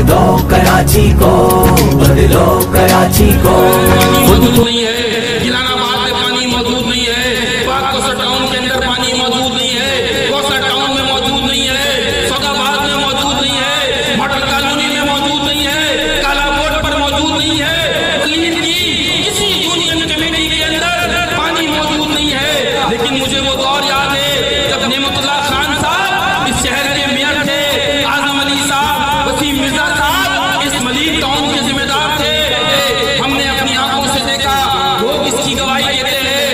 दो कराची को, बदलो कराची को। मौजूद नहीं है, गिलानाबाद में पानी मौजूद नहीं है, कौसर टाउन के अंदर पानी मौजूद नहीं है, कौसर टाउन में मौजूद नहीं है, सौदाबाद में मौजूद नहीं है, मॉडल कॉलोनी में मौजूद नहीं है, काला बोर्ड पर मौजूद नहीं है, क्लीन की किसी यूनियन कमेटी के अंदर पानी मौजूद नहीं है। लेकिन मुझे वो दौर याद है जब नेमतुल्लाह खान साहब इस शहर के मेयर थे, आजम अली साहब, वसीम मिर्जा साहब इस मलिक टाउन के जिम्मेदार थे। हमने अपनी आंखों से देखा, लोग इसकी गवाही देते हैं,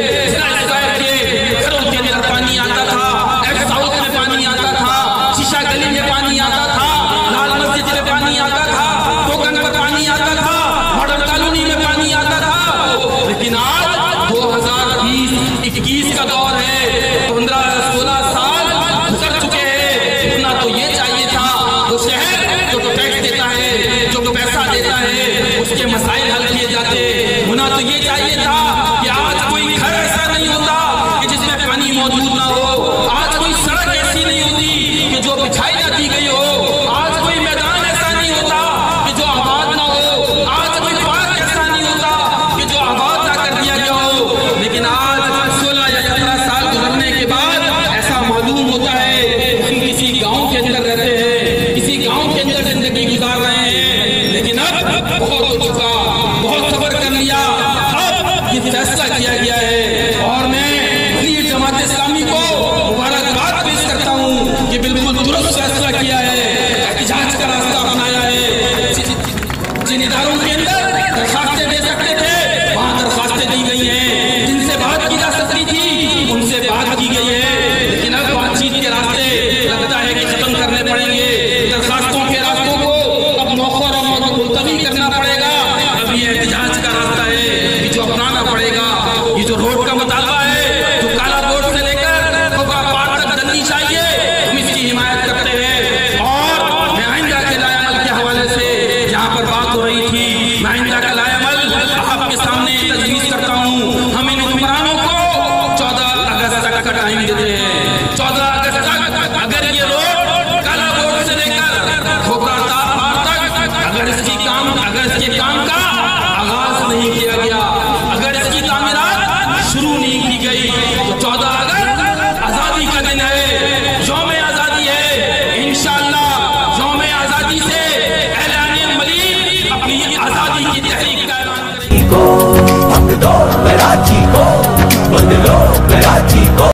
घरों के अंदर पानी आता था, एक्स साउथ में पानी आता था, शीशा गली में पानी आता था, लाल मस्जिद में पानी आता था, टोकन पर पानी आता था, मॉडल कॉलोनी में पानी आता था। लेकिन आज 2020-21 का दौर है, 15-16 साल गुजर चुके हैं। इतना तो ये चाहिए था, वो शहर जो टैक्स देता है, जो पैसा देता है, उसके मसाइल हल किए जाते। होना तो ये चाहिए था कि आज कोई घर ऐसा नहीं होता कि जिसमें पानी मौजूद ना हो, आज कोई सड़क ऐसी नहीं होती कि जो बिछाई ना दी गई हो, आज कोई मैदान ऐसा नहीं होता कि जो आबाद ना हो, आज कोई पार्क ऐसा नहीं होता कि जो आबाद ना कर दिया गया हो। लेकिन आज 16 या 17 साल गुजरने के बाद ऐसा मालूम होता है हम किसी गांव के अंदर रहते हैं, किसी गांव के अंदर जिंदगी गुजार रहे हैं। लेकिन अब बहुत हो चुका, बहुत सब्र कर लिया, अब ये फैसला किया गया है और मैं अपनी जमात इस्लामी को मुबारकबाद पेश करता हूँ कि बिल्कुल दुरुस्त फैसला किया है, एहतिजाज का रास्ता अपनाया है। जिन इदारों के अंदर दरखास्तें दे सकते थे वहाँ दरखास्तें दी गई हैं, जिनसे बात की जा सकती थी उनसे बात की गई है। लेकिन अब बातचीत के रास्ते लगता है कि खत्म करने पड़ेंगे, दरखास्तों के रास्तों को अब मौखर और मुलतवी करना पड़ेगा। अब ये एहतिजाज का रास्ता है कि जो अपनाना पड़ेगा। ये जो रोड का मुतालबा है, जो काला बोर्ड से लेकर खोखरा पार तक बननी चाहिए, हम इसकी हिमायत करते हैं। और मैं आइंदा के लाएअमल के हवाले से जहाँ पर बात हो रही थी, मैं आइंदा का लाएअमल आपके सामने तजवीज़ करता हूँ। हम इन हुक्मरानों को 14 अगस्त तक का टाइम देते हैं। 14 अगस्त तक अगर ये रोड काला बोर्ड से लेकर खोखरा पार तक अगर इसके काम का आगाज नहीं किया गया, अगर इसकी तामीरात शुरू नहीं की गई, तो 14 अगस्त आजादी का दिन है, यौम आजादी है। इंशाअल्लाह यौम आजादी से ऐलान मलीक अपनी आजादी की तहरीक का ऐलान करेंगे। कराची को, बदलो कराची को।